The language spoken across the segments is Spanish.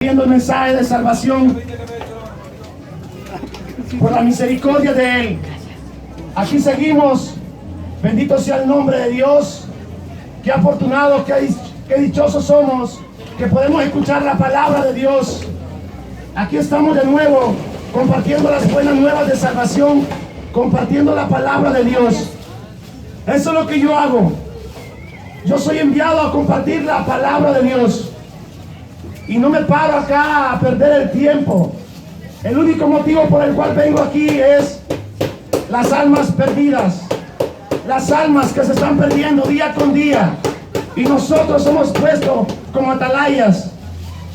Viendo el mensaje de salvación por la misericordia de Él. Aquí seguimos. Bendito sea el nombre de Dios. Qué afortunados, qué dichosos somos que podemos escuchar la palabra de Dios. Aquí estamos de nuevo compartiendo las buenas nuevas de salvación, compartiendo la palabra de Dios. Eso es lo que yo hago. Yo soy enviado a compartir la palabra de Dios. Y no me paro acá a perder el tiempo. El único motivo por el cual vengo aquí es las almas perdidas. Las almas que se están perdiendo día con día. Y nosotros somos puestos como atalayas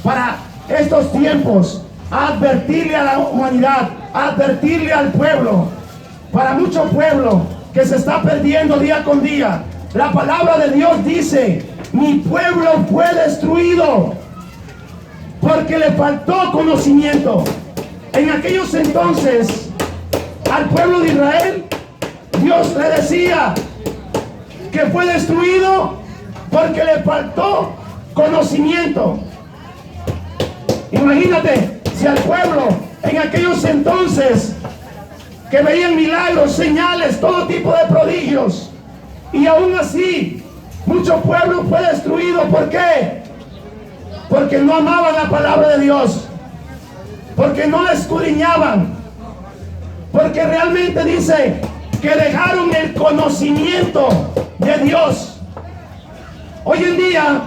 para estos tiempos. A advertirle a la humanidad, a advertirle al pueblo. Para mucho pueblo que se está perdiendo día con día. La palabra de Dios dice: mi pueblo fue destruido porque le faltó conocimiento. En aquellos entonces, al pueblo de Israel, Dios le decía que fue destruido porque le faltó conocimiento. Imagínate, si al pueblo en aquellos entonces, que veían milagros, señales, todo tipo de prodigios, y aún así, mucho pueblo fue destruido. ¿Por qué? Porque no amaban la palabra de Dios, porque no la escudriñaban, porque realmente dice que dejaron el conocimiento de Dios. Hoy en día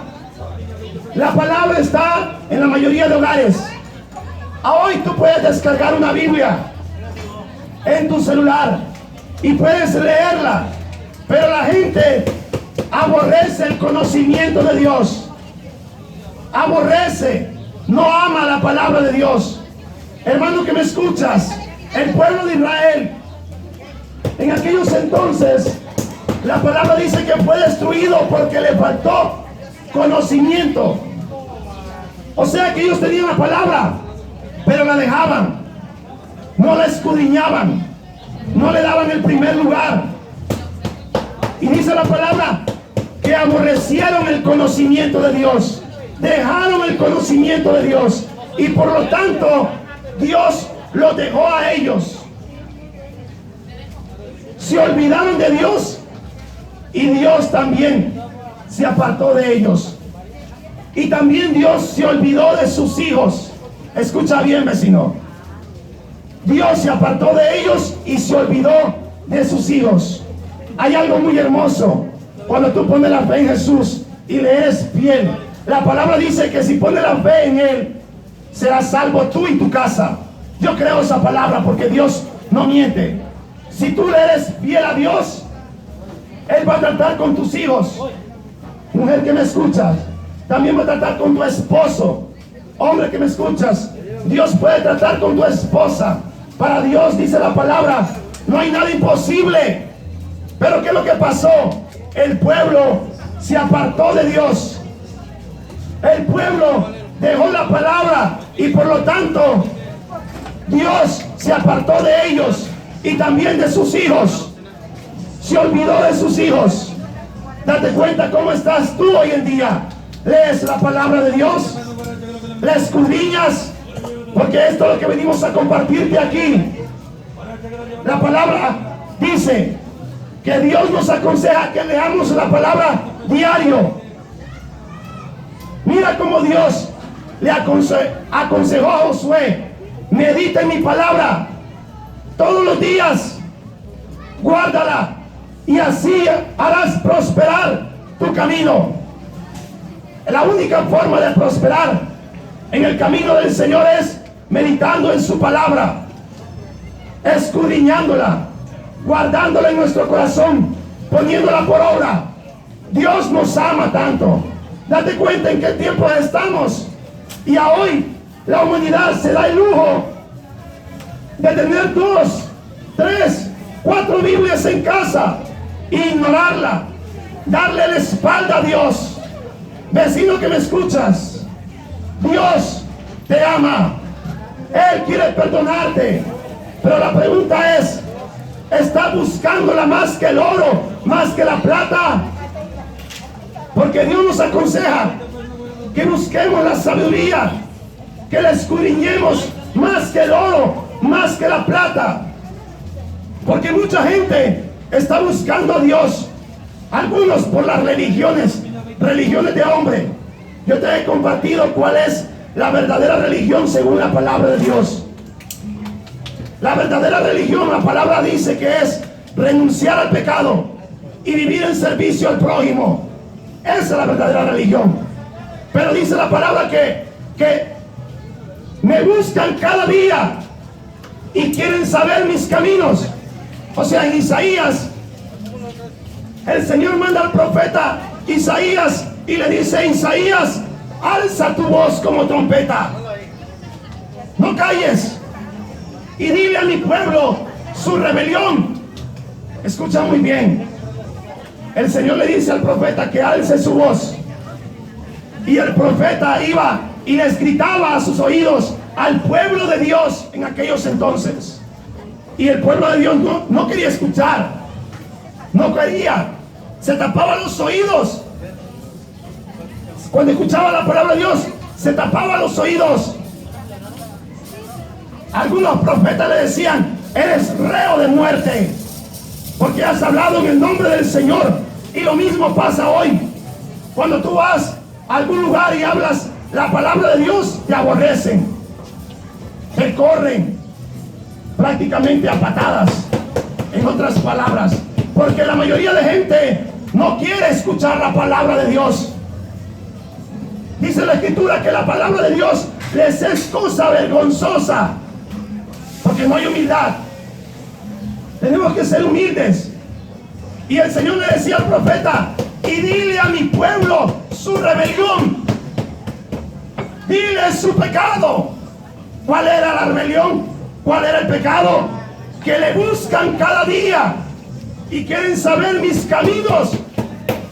la palabra está en la mayoría de hogares. Hoy tú puedes descargar una Biblia en tu celular y puedes leerla, pero la gente aborrece el conocimiento de Dios. Aborrece, no ama la palabra de Dios. Hermano que me escuchas, el pueblo de Israel en aquellos entonces, la palabra dice que fue destruido porque le faltó conocimiento. O sea que ellos tenían la palabra, pero la dejaban, no la escudriñaban, no le daban el primer lugar. Y dice la palabra que aborrecieron el conocimiento de Dios. Dejaron el conocimiento de Dios y por lo tanto Dios los dejó a ellos. Se olvidaron de Dios y Dios también se apartó de ellos. Y también Dios se olvidó de sus hijos. Escucha bien, vecino. Dios se apartó de ellos y se olvidó de sus hijos. Hay algo muy hermoso cuando tú pones la fe en Jesús y le eres fiel. La palabra dice que si pones la fe en Él, serás salvo tú y tu casa. Yo creo esa palabra porque Dios no miente. Si tú le eres fiel a Dios, Él va a tratar con tus hijos. Mujer que me escuchas, también va a tratar con tu esposo. Hombre que me escuchas, Dios puede tratar con tu esposa. Para Dios, dice la palabra, no hay nada imposible. Pero ¿qué es lo que pasó? El pueblo se apartó de Dios. El pueblo dejó la palabra y por lo tanto Dios se apartó de ellos y también de sus hijos. Se olvidó de sus hijos. Date cuenta cómo estás tú hoy en día. Lees la palabra de Dios, la escudriñas, porque esto es lo que venimos a compartirte aquí. La palabra dice que Dios nos aconseja que leamos la palabra diario. Mira cómo Dios le aconsejó a Josué: medita en mi palabra todos los días, guárdala y así harás prosperar tu camino. La única forma de prosperar en el camino del Señor es meditando en su palabra, escudriñándola, guardándola en nuestro corazón, poniéndola por obra. Dios nos ama tanto. Date cuenta en qué tiempo estamos. Y a hoy la humanidad se da el lujo de tener 2, 3, 4 Biblias en casa e ignorarla, darle la espalda a Dios. Vecino que me escuchas, Dios te ama. Él quiere perdonarte. Pero la pregunta es: ¿estás buscándola más que el oro, más que la plata? Porque Dios nos aconseja que busquemos la sabiduría que la escudriñemos más que el oro, más que la plata. Porque mucha gente está buscando a Dios. Algunos por las religiones de hombre. Yo te he compartido cuál es la verdadera religión según la palabra de Dios. La verdadera religión, la palabra dice que es renunciar al pecado y vivir en servicio al prójimo. Esa es la verdadera religión. Pero dice la palabra que me buscan cada día y quieren saber mis caminos. O sea, en Isaías, el Señor manda al profeta Isaías y le dice: Isaías, alza tu voz como trompeta, no calles, y dile a mi pueblo su rebelión. Escucha muy bien. El Señor le dice al profeta que alce su voz, y el profeta iba y les gritaba a sus oídos al pueblo de Dios en aquellos entonces. Y el pueblo de Dios no quería escuchar, no quería, se tapaba los oídos. Cuando escuchaba la palabra de Dios, se tapaba los oídos. Algunos profetas le decían: eres reo de muerte, porque has hablado en el nombre del Señor. Y lo mismo pasa hoy. Cuando tú vas a algún lugar y hablas la palabra de Dios, te aborrecen, te corren prácticamente a patadas, en otras palabras, porque la mayoría de gente no quiere escuchar la palabra de Dios. Dice la Escritura que la palabra de Dios les es cosa vergonzosa, porque no hay humildad. Tenemos que ser humildes. Y el Señor le decía al profeta: y dile a mi pueblo su rebelión, dile su pecado. ¿Cuál era la rebelión? ¿Cuál era el pecado? Que le buscan cada día y quieren saber mis caminos.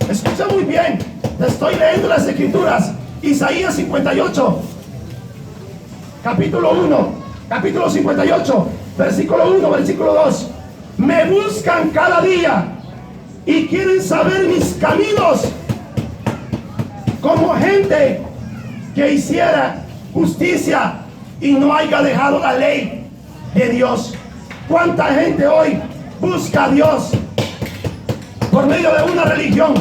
Escucha muy bien, te estoy leyendo las Escrituras. Isaías 58, capítulo 58, versículo 1, versículo 2. Me buscan cada día y quieren saber mis caminos, como gente que hiciera justicia y no haya dejado la ley de Dios. ¿Cuánta gente hoy busca a Dios por medio de una religión,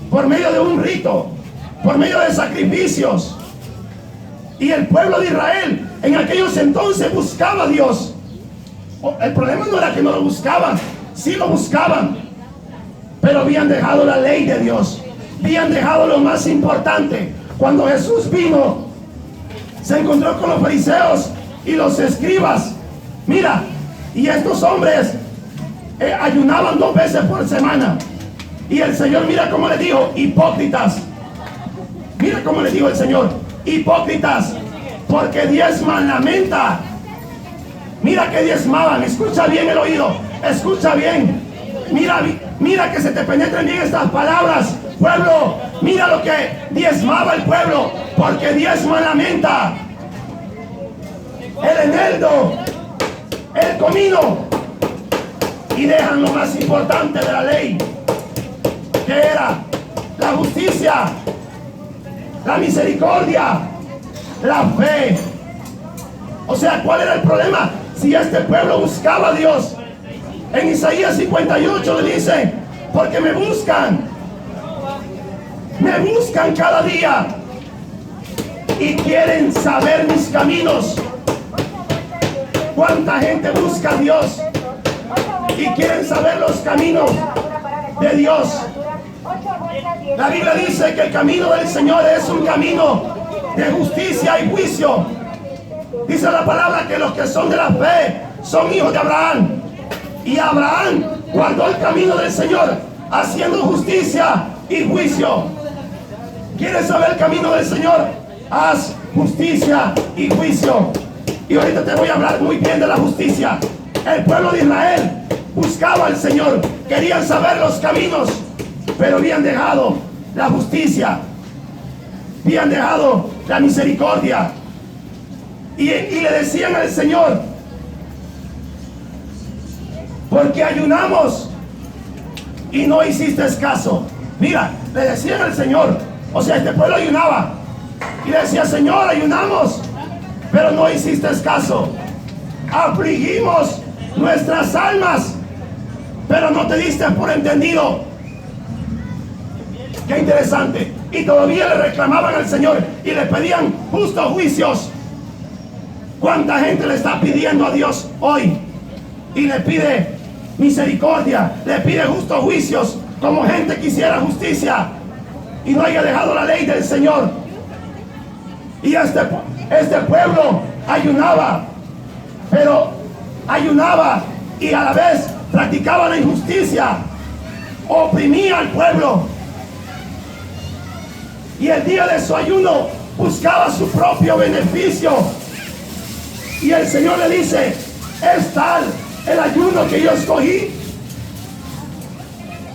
por medio de un rito, por medio de sacrificios? Y el pueblo de Israel en aquellos entonces buscaba a Dios. El problema no era que no lo buscaban, sí lo buscaban, pero habían dejado la ley de Dios, habían dejado lo más importante. Cuando Jesús vino, se encontró con los fariseos y los escribas. Mira, y estos hombres ayunaban 2 veces por semana. Y el Señor, mira cómo le dijo: hipócritas. Mira cómo le dijo el Señor: hipócritas, porque diezman la menta. Mira que diezmaban. Escucha bien el oído, escucha bien. Mira que se te penetren bien estas palabras, pueblo. Mira lo que diezmaba el pueblo, porque diezman la menta, el eneldo, el comino, y dejan lo más importante de la ley, que era la justicia, la misericordia, la fe. O sea, ¿cuál era el problema? Si este pueblo buscaba a Dios, en Isaías 58 le dice: porque me buscan cada día y quieren saber mis caminos. ¿Cuánta gente busca a Dios y quieren saber los caminos de Dios? La Biblia dice que el camino del Señor es un camino de justicia y juicio. Dice la palabra que los que son de la fe son hijos de Abraham. Y Abraham guardó el camino del Señor, haciendo justicia y juicio. ¿Quieres saber el camino del Señor? Haz justicia y juicio. Y ahorita te voy a hablar muy bien de la justicia. El pueblo de Israel buscaba al Señor, querían saber los caminos, pero habían dejado la justicia, habían dejado la misericordia. Y le decían al Señor: porque ayunamos y no hiciste caso. Mira, le decían al Señor, o sea, este pueblo ayunaba Y decía, Señor, ayunamos, pero no hiciste caso. Afligimos nuestras almas, pero no te diste por entendido. Qué interesante. Y todavía le reclamaban al Señor y le pedían justos juicios. ¿Cuánta gente le está pidiendo a Dios hoy? Y le pide misericordia, le pide justos juicios, como gente quisiera justicia y no haya dejado la ley del Señor. Y este pueblo ayunaba, pero ayunaba y a la vez practicaba la injusticia, oprimía al pueblo. Y el día de su ayuno buscaba su propio beneficio. Y el Señor le dice, es tal el ayuno que yo escogí,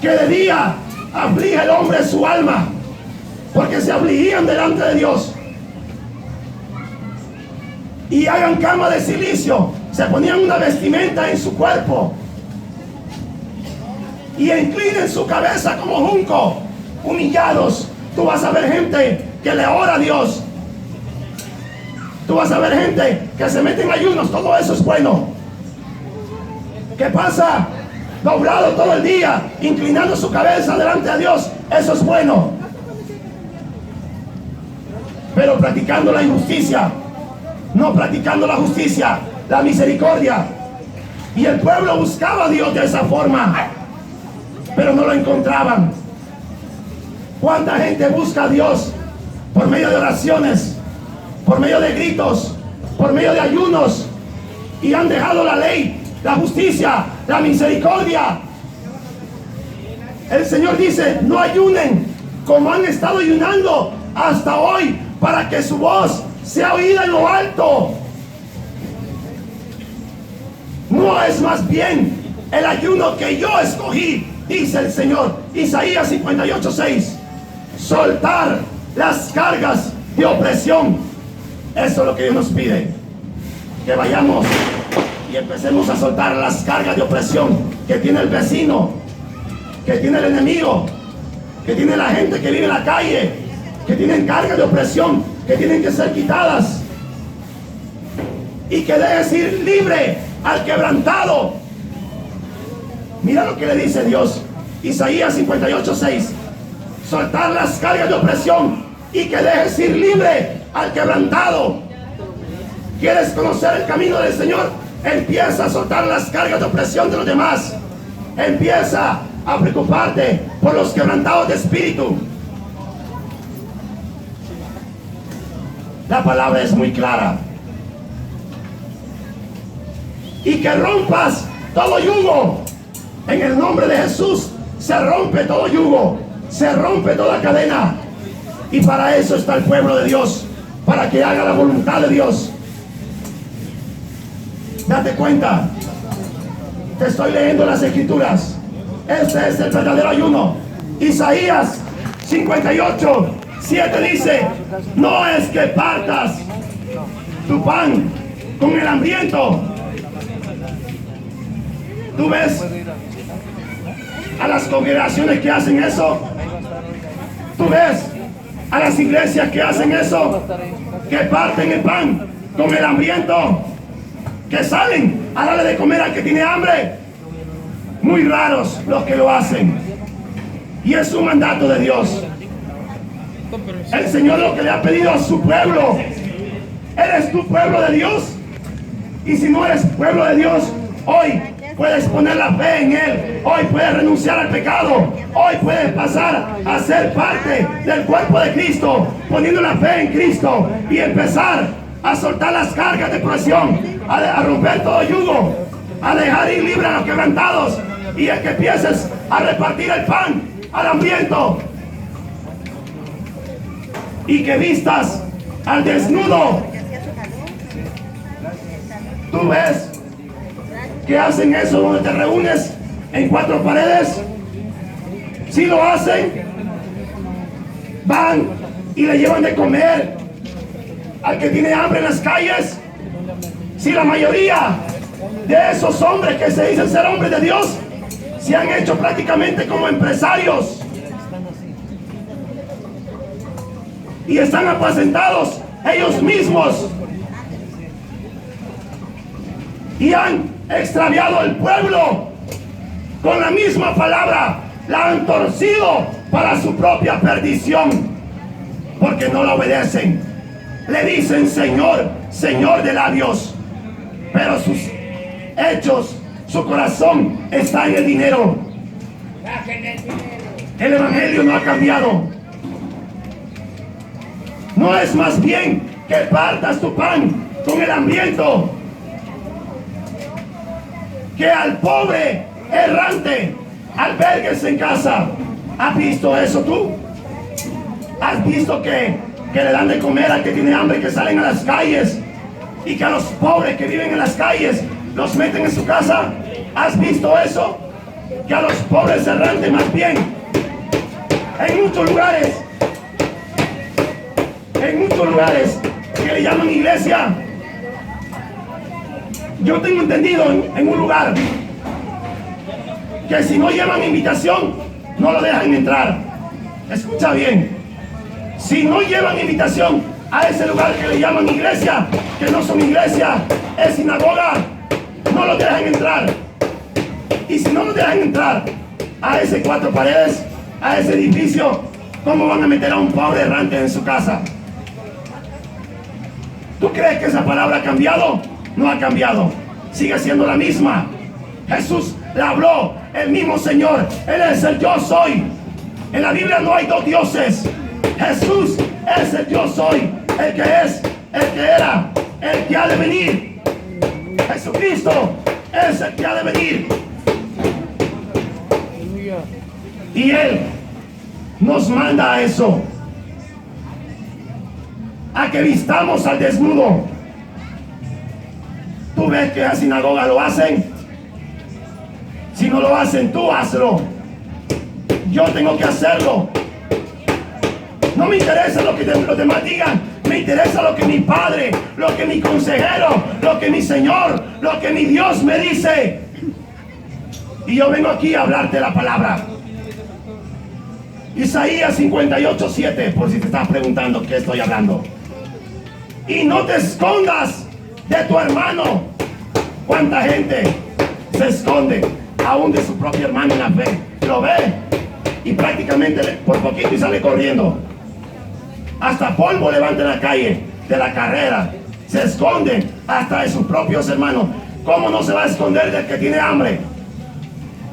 que de día aflige el hombre su alma, porque se afligían delante de Dios. Y hagan cama de silicio, se ponían una vestimenta en su cuerpo y inclinen su cabeza como junco, humillados. Tú vas a ver gente que le ora a Dios. Tú vas a ver gente que se mete en ayunos. Todo eso es bueno. ¿Qué pasa? Doblado todo el día, inclinando su cabeza delante de Dios. Eso es bueno. Pero practicando la injusticia, no practicando la justicia, la misericordia. Y el pueblo buscaba a Dios de esa forma, pero no lo encontraban. ¿Cuánta gente busca a Dios por medio de oraciones, por medio de gritos, por medio de ayunos, y han dejado la ley, la justicia, la misericordia? El Señor dice, no ayunen como han estado ayunando hasta hoy, para que su voz sea oída en lo alto. No es más bien el ayuno que yo escogí, dice el Señor. Isaías 58:6. Soltar las cargas de opresión. Eso es lo que Dios nos pide. Que vayamos y empecemos a soltar las cargas de opresión que tiene el vecino, que tiene el enemigo, que tiene la gente que vive en la calle, que tienen cargas de opresión que tienen que ser quitadas. Y que dejes ir libre al quebrantado. Mira lo que le dice Dios. Isaías 58:6. Soltar las cargas de opresión y que dejes ir libre al quebrantado. ¿Quieres conocer el camino del Señor? Empieza a soltar las cargas de opresión de los demás. Empieza a preocuparte por los quebrantados de espíritu. La palabra es muy clara. Y que rompas todo yugo. En el nombre de Jesús se rompe todo yugo, se rompe toda cadena. Y para eso está el pueblo de Dios, para que haga la voluntad de Dios. Date cuenta, te estoy leyendo las escrituras. Este es el verdadero ayuno. Isaías 58:7 dice, no es que partas tu pan con el hambriento. ¿Tú ves a las congregaciones que hacen eso? ¿Tú ves a las iglesias que hacen eso? Que parten el pan con el hambriento, que salen a darle de comer al que tiene hambre. Muy raros los que lo hacen. Y es un mandato de Dios. El Señor lo que le ha pedido a su pueblo. ¿Eres tú pueblo de Dios? Y si no eres pueblo de Dios, hoy puedes poner la fe en Él. Hoy puedes renunciar al pecado. Hoy puedes pasar a ser parte del cuerpo de Cristo, poniendo la fe en Cristo y empezar a soltar las cargas de presión, a romper todo yugo, a dejar ir libre a los quebrantados, y a que empieces a repartir el pan al hambriento, y que vistas al desnudo. Tú ves que hacen eso donde te reúnes en cuatro paredes. Si lo hacen, van y le llevan de comer al que tiene hambre en las calles. Si la mayoría de esos hombres que se dicen ser hombres de Dios se han hecho prácticamente como empresarios. y están apacentados ellos mismos y han extraviado el pueblo con la misma palabra, la han torcido para su propia perdición, porque no la obedecen. Le dicen Señor, Señor de labios, pero sus hechos, su corazón está en el dinero. El evangelio no ha cambiado. No es más bien que partas tu pan con el hambriento, que al pobre errante albergues en casa. ¿Has visto eso tú? ¿Has visto que le dan de comer al que tiene hambre, que salen a las calles, y que a los pobres que viven en las calles los meten en su casa? ¿Has visto eso? Que a los pobres errantes, más bien, en muchos lugares que le llaman iglesia, yo tengo entendido en un lugar que si no llevan invitación no lo dejan entrar. Escucha bien, si no llevan invitación a ese lugar que le llaman iglesia, que no son iglesia, es sinagoga, no lo dejan entrar. Y si no lo dejan entrar a ese 4 paredes, a ese edificio, ¿cómo van a meter a un pobre errante en su casa? ¿Tú crees que esa palabra ha cambiado? No ha cambiado, sigue siendo la misma. Jesús la habló, el mismo Señor, Él es el yo soy. En la Biblia no hay dos dioses. Jesús es el yo soy, el que es, el que era, el que ha de venir. Jesucristo es el que ha de venir. Y Él nos manda a eso, a que vistamos al desnudo. ¿Tú ves que la sinagoga lo hacen? Si no lo hacen, tú hazlo. Yo tengo que hacerlo. No me interesa lo que los demás digan, me interesa lo que mi Padre, lo que mi consejero, lo que mi Señor, lo que mi Dios me dice. Y yo vengo aquí a hablarte la palabra. Isaías 58:7, por si te estás preguntando qué estoy hablando. Y no te escondas de tu hermano. ¿Cuánta gente se esconde aún de su propio hermano en la fe? Lo ve y prácticamente por poquito y sale corriendo. Hasta polvo levanta en la calle de la carrera. Se esconden hasta de sus propios hermanos. ¿Cómo no se va a esconder del que tiene hambre?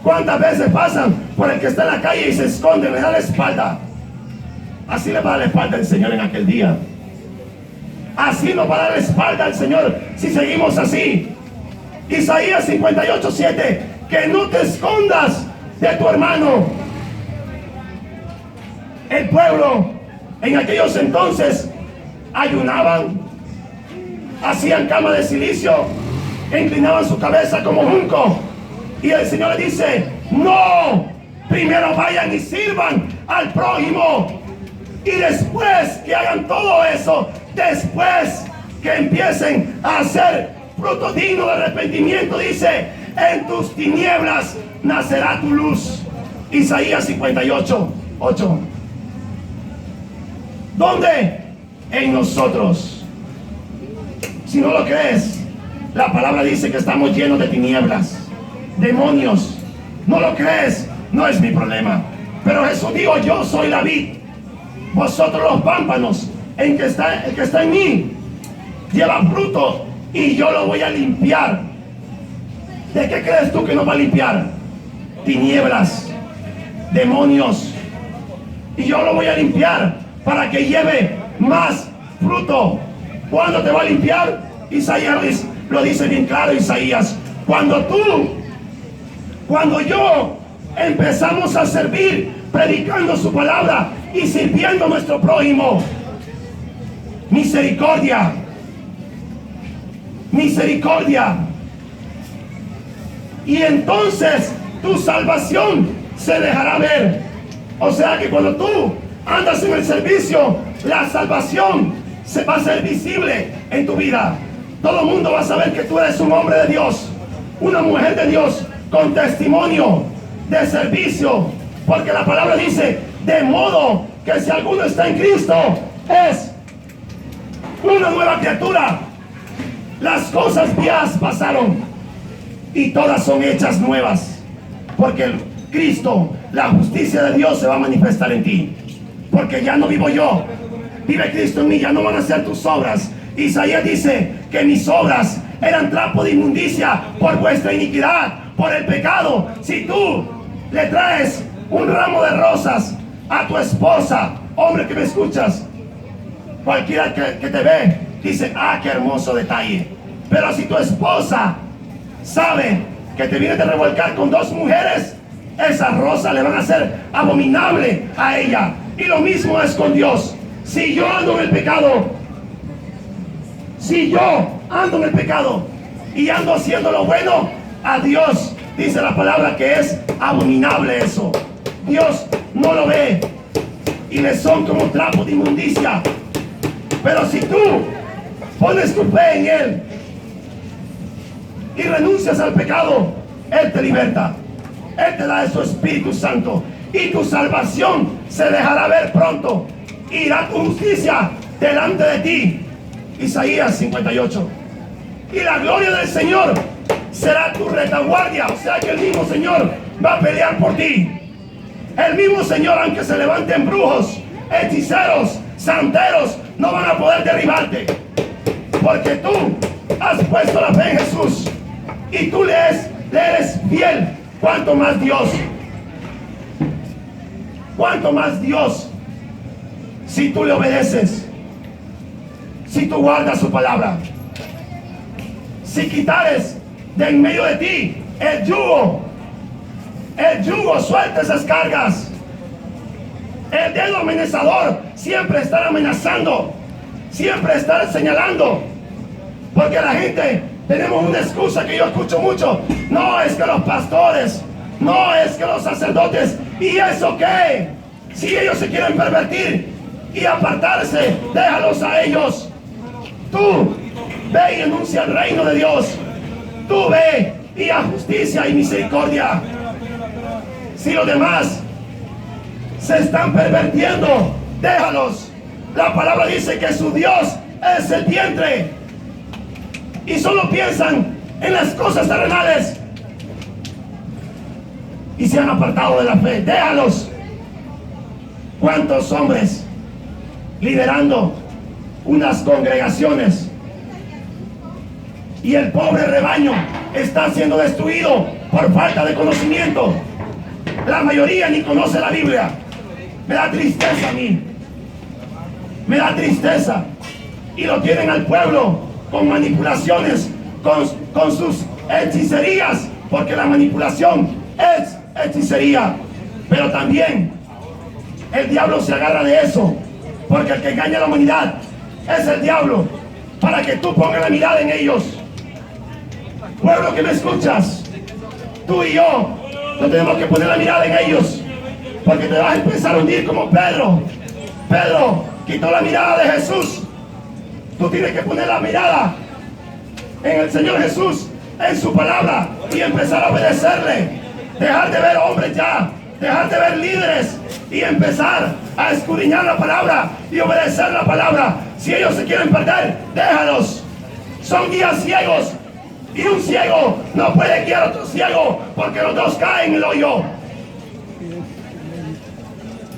¿Cuántas veces pasan por el que está en la calle y se esconde, le da la espalda? Así le va a dar la espalda el Señor en aquel día. Así nos va a dar la espalda al Señor si seguimos así. Isaías 58:7, que no te escondas de tu hermano. El pueblo en aquellos entonces ayunaban, hacían cama de silicio, inclinaban su cabeza como junco. Y el Señor le dice, no, primero vayan y sirvan al prójimo. Y después que hagan todo eso, después que empiecen a hacer fruto digno de arrepentimiento, dice, en tus tinieblas nacerá tu luz. Isaías 58:8. ¿Dónde? En nosotros. Si no lo crees, la palabra dice que estamos llenos de tinieblas, demonios. ¿No lo crees? No es mi problema. Pero Jesús dijo, yo soy la vid, vosotros los pámpanos. El que está en mí lleva fruto y yo lo voy a limpiar. ¿De qué crees tú que nos va a limpiar? Tinieblas, demonios. Y yo lo voy a limpiar para que lleve más fruto. ¿Cuándo te va a limpiar? Isaías lo dice bien claro, Isaías. Cuando yo empezamos a servir, predicando su palabra y sirviendo a nuestro prójimo. Misericordia, misericordia. Y entonces tu salvación se dejará ver. O sea que cuando tú andas en el servicio, la salvación se va a hacer visible en tu vida. Todo el mundo va a saber que tú eres un hombre de Dios, una mujer de Dios, con testimonio de servicio. Porque la palabra dice, de modo que si alguno está en Cristo, es una nueva criatura. Las cosas viejas pasaron y todas son hechas nuevas, porque el Cristo, la justicia de Dios, se va a manifestar en ti. Porque ya no vivo yo, vive Cristo en mí. Ya no van a ser tus obras. Isaías dice que mis obras eran trapo de inmundicia por vuestra iniquidad, por el pecado. Si tú le traes un ramo de rosas a tu esposa, hombre que me escuchas, cualquiera que te ve dice: ah, qué hermoso detalle. Pero si tu esposa sabe que te vienes de revolcar con dos mujeres, esas rosas le van a ser abominable a ella. Y lo mismo es con Dios. Si yo ando en el pecado, y ando haciendo lo bueno, a Dios dice la palabra que es abominable eso. Dios no lo ve y le son como trapo de inmundicia. Pero si tú pones tu fe en Él y renuncias al pecado, Él te liberta. Él te da de su Espíritu Santo y tu salvación se dejará ver pronto. Irá tu justicia delante de ti. Isaías 58. Y la gloria del Señor será tu retaguardia. O sea que el mismo Señor va a pelear por ti. El mismo Señor, aunque se levanten brujos, hechiceros, santeros, no van a poder derribarte. Porque tú has puesto la fe en Jesús y tú le eres fiel. ¿Cuánto más Dios? ¿Cuánto más Dios? Si tú le obedeces, si tú guardas su palabra, si quitares de en medio de ti el yugo, suelta esas cargas. El dedo amenazador siempre estará amenazando, siempre estará señalando, porque la gente tenemos una excusa que yo escucho mucho: no, es que los pastores, no, es que los sacerdotes. ¿Y eso qué? Si ellos se quieren pervertir y apartarse, déjalos a ellos. Tú ve y anuncia el reino de Dios. Tú ve y haz justicia y misericordia. Si los demás se están pervirtiendo, déjalos. La palabra dice que su Dios es el vientre y solo piensan en las cosas terrenales y se han apartado de la fe. Déjalos. ¿Cuántos hombres liderando unas congregaciones y el pobre rebaño está siendo destruido por falta de conocimiento? La mayoría ni conoce la Biblia. Me da tristeza a mí. Me da tristeza. Y lo tienen al pueblo con manipulaciones, con sus hechicerías, porque la manipulación es hechicería. Pero también el diablo se agarra de eso, porque el que engaña a la humanidad es el diablo, para que tú pongas la mirada en ellos. Pueblo que me escuchas, tú y yo no tenemos que poner la mirada en ellos, porque te vas a empezar a hundir como Pedro. Pedro quitó la mirada de Jesús. Tú tienes que poner la mirada en el Señor Jesús, en su palabra, y empezar a obedecerle. Dejar de ver hombres ya, dejar de ver líderes y empezar a escudriñar la palabra y obedecer la palabra. Si ellos se quieren perder, déjalos. Son guías ciegos y un ciego no puede guiar a otro ciego, porque los dos caen en el hoyo.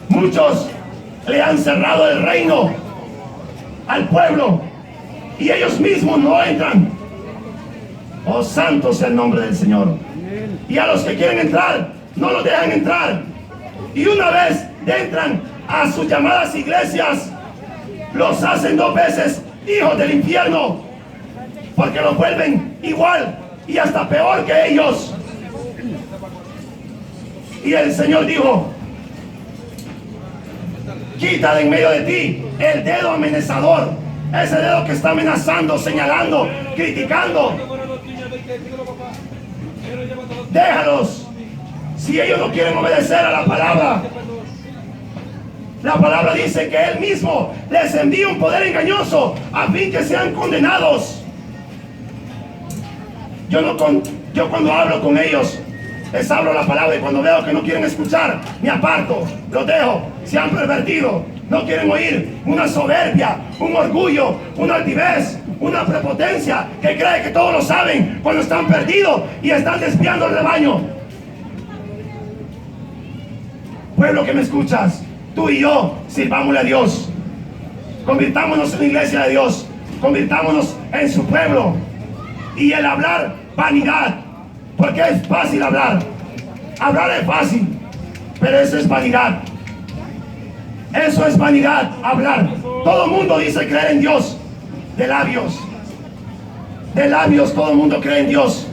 Muchos le han cerrado el reino al pueblo y ellos mismos no entran. Oh, santo sea el nombre del Señor. Y a los que quieren entrar, no los dejan entrar. Y una vez entran a sus llamadas iglesias, los hacen 2 veces hijos del infierno, porque los vuelven igual y hasta peor que ellos. Y el Señor dijo: quita de en medio de ti el dedo amenazador, ese dedo que está amenazando, señalando, criticando. Déjalos. Si ellos no quieren obedecer a la palabra dice que Él mismo les envía un poder engañoso a fin que sean condenados. Yo cuando hablo con ellos, les hablo la palabra, y cuando veo que no quieren escuchar, me aparto, los dejo. Se han pervertido, No quieren oír una soberbia, un orgullo, una altivez, una prepotencia que cree que todos lo saben cuando están perdidos y están desviando el rebaño. Pueblo que me escuchas, tú y yo sirvámosle a Dios. Convirtámonos en la iglesia de Dios. Convirtámonos en su pueblo. Y el hablar, vanidad. Porque es fácil hablar. Hablar es fácil, pero eso es vanidad. Eso es vanidad, hablar. Todo el mundo dice creer en Dios. De labios. De labios todo el mundo cree en Dios.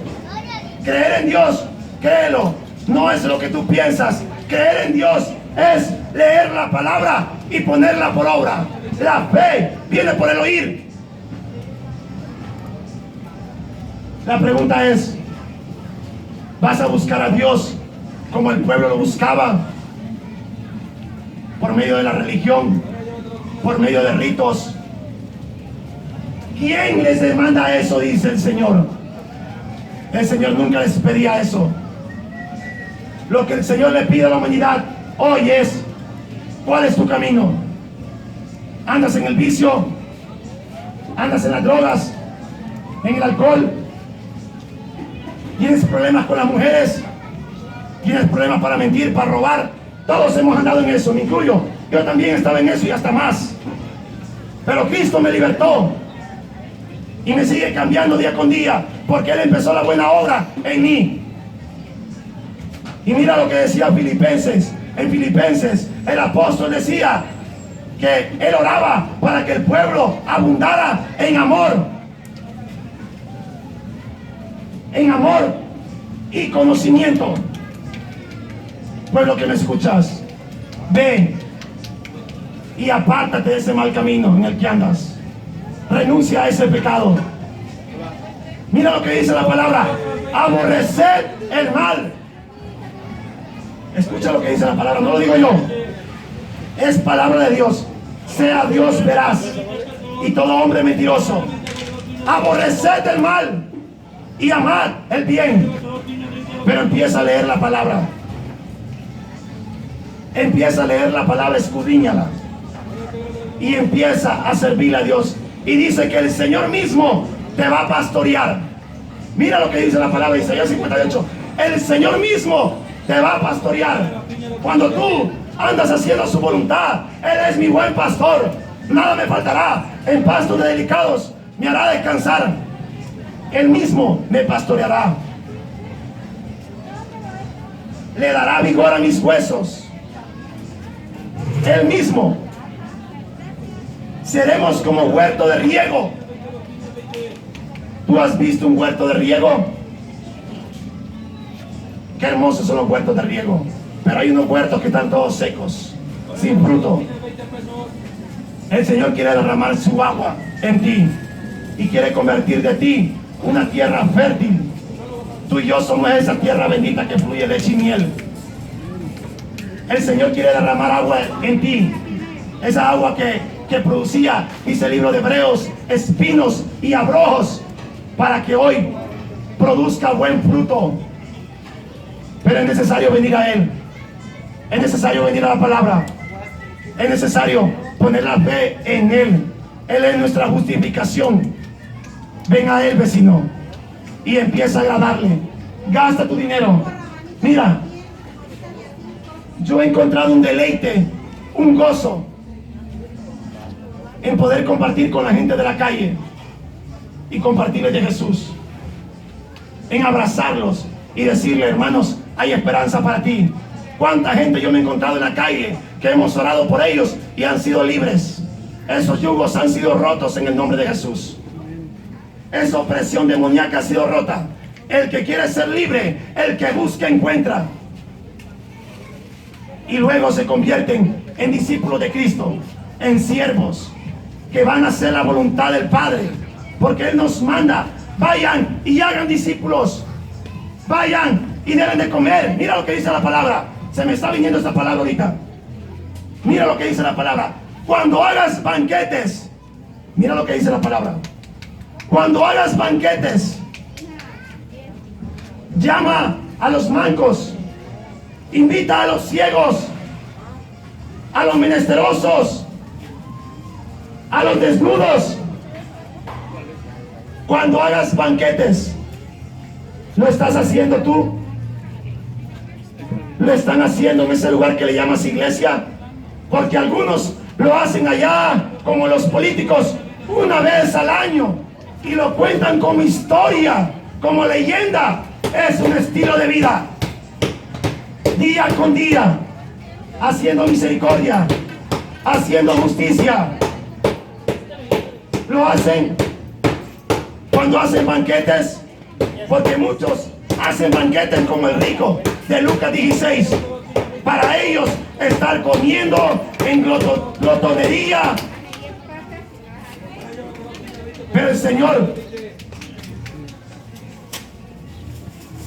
Creer en Dios, créelo. No es lo que tú piensas. Creer en Dios es leer la palabra y ponerla por obra. La fe viene por el oír. La pregunta es, ¿vas a buscar a Dios como el pueblo lo buscaba? Por medio de la religión, por medio de ritos. ¿Quién les demanda eso? Dice el Señor. El Señor nunca les pedía eso. Lo que el Señor le pide a la humanidad hoy es, ¿cuál es tu camino? ¿Andas en el vicio? ¿Andas en las drogas? ¿En el alcohol? ¿Tienes problemas con las mujeres? ¿Tienes problemas para mentir, para robar? Todos hemos andado en eso, me incluyo. Yo también estaba en eso y hasta más. Pero Cristo me libertó. Y me sigue cambiando día con día, porque Él empezó la buena obra en mí. Y mira lo que decía Filipenses. En Filipenses el apóstol decía que él oraba para que el pueblo abundara en amor. En amor y conocimiento. Pueblo que me escuchas, ven y apártate de ese mal camino en el que andas. Renuncia a ese pecado. Mira lo que dice la palabra: aborreced el mal. Escucha lo que dice la palabra, no lo digo yo. Es palabra de Dios. Sea Dios veraz y todo hombre mentiroso. Aborreced el mal y amad el bien. Pero empieza a leer la palabra. Empieza a leer la palabra, escudriñala. Y empieza a servirle a Dios. Y dice que el Señor mismo te va a pastorear. Mira lo que dice la palabra de Isaías 58. El Señor mismo te va a pastorear. Cuando tú andas haciendo su voluntad, Él es mi buen pastor. Nada me faltará. En pastos de delicados me hará descansar. Él mismo me pastoreará. Le dará vigor a mis huesos. Él mismo. Seremos como huerto de riego. ¿Tú has visto un huerto de riego? Qué hermosos son los huertos de riego. Pero hay unos huertos que están todos secos, sin fruto. El Señor quiere derramar su agua en ti y quiere convertir de ti una tierra fértil. Tú y yo somos esa tierra bendita que fluye leche y miel. El Señor quiere derramar agua en ti. Esa agua que producía, dice el libro de Hebreos, espinos y abrojos, para que hoy produzca buen fruto. Pero es necesario venir a Él. Es necesario venir a la palabra. Es necesario poner la fe en Él. Él es nuestra justificación. Ven a Él, vecino, y empieza a agradarle. Gasta tu dinero. Mira, yo he encontrado un deleite, un gozo en poder compartir con la gente de la calle y compartirles de Jesús, en abrazarlos y decirle: hermanos, hay esperanza para ti. Cuánta gente yo me he encontrado en la calle que hemos orado por ellos y han sido libres. Esos yugos han sido rotos en el nombre de Jesús. Esa opresión demoníaca ha sido rota. El que quiere ser libre, el que busca encuentra. Y luego se convierten en discípulos de Cristo, en siervos que van a hacer la voluntad del Padre, porque Él nos manda: vayan y hagan discípulos, vayan y deben de comer. Mira lo que dice la palabra. Se me está viniendo esta palabra ahorita. Mira lo que dice la palabra. Cuando hagas banquetes, mira lo que dice la palabra. Cuando hagas banquetes, llama a los mancos, invita a los ciegos, a los menesterosos, a los desnudos. Cuando hagas banquetes, ¿lo estás haciendo tú? ¿Lo están haciendo en ese lugar que le llamas iglesia? Porque algunos lo hacen allá, como los políticos, una vez al año, y lo cuentan como historia, como leyenda. Es un estilo de vida, día con día, haciendo misericordia, haciendo justicia. Lo hacen cuando hacen banquetes, porque muchos hacen banquetes como el rico de Lucas 16, para ellos estar comiendo en glotonería. Pero el Señor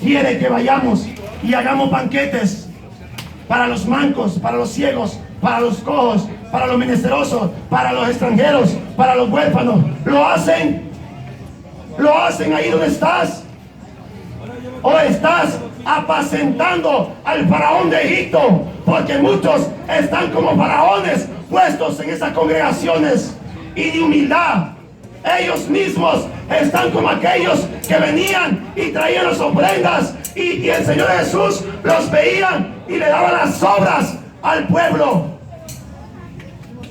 quiere que vayamos y hagamos banquetes para los mancos, para los ciegos, para los cojos, para los menesterosos, para los extranjeros, para los huérfanos. Lo hacen ahí donde estás. O estás apacentando al faraón de Egipto, porque muchos están como faraones puestos en esas congregaciones y de humildad. Ellos mismos están como aquellos que venían y traían las ofrendas, y el Señor Jesús los veía y le daba las sobras al pueblo.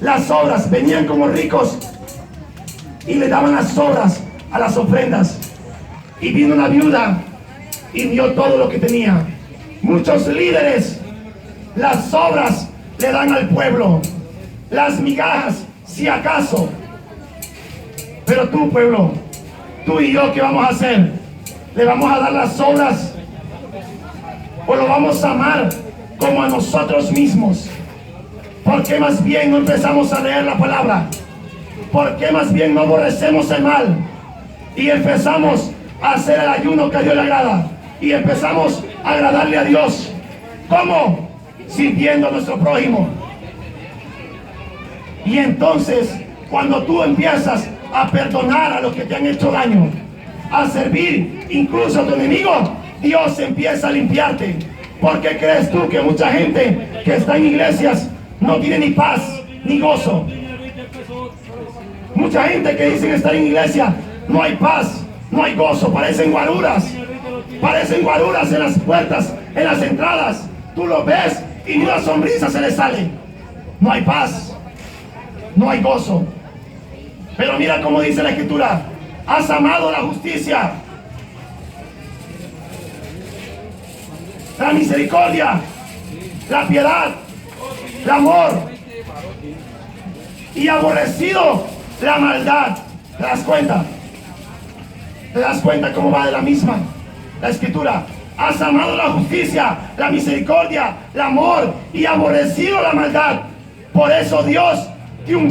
Las sobras, venían como ricos y le daban las sobras a las ofrendas. Y vino una viuda y dio todo lo que tenía. Muchos líderes, las sobras le dan al pueblo, las migajas si acaso. Pero tú, pueblo, tú y yo, ¿qué vamos a hacer? ¿Le vamos a dar las sobras o lo vamos a amar como a nosotros mismos? ¿Por qué más bien no empezamos a leer la palabra? ¿Por qué más bien no aborrecemos el mal y empezamos a hacer el ayuno que a Dios le agrada? Y empezamos a agradarle a Dios. ¿Cómo? Sirviendo a nuestro prójimo. Y entonces, cuando tú empiezas a perdonar a los que te han hecho daño, a servir incluso a tu enemigo, Dios empieza a limpiarte. ¿Por qué crees tú que mucha gente que está en iglesias no tiene ni paz ni gozo? Mucha gente que dicen estar en iglesia, no hay paz, no hay gozo, parecen guaruras en las puertas, en las entradas. Tú lo ves y ni una sonrisa se le sale. No hay paz, no hay gozo. Pero mira cómo dice la Escritura: has amado la justicia, la misericordia, la piedad, el amor, y aborrecido la maldad. ¿Te das cuenta? ¿Te das cuenta cómo va de la misma la Escritura? Has amado la justicia, la misericordia, el amor, y aborrecido la maldad. Por eso Dios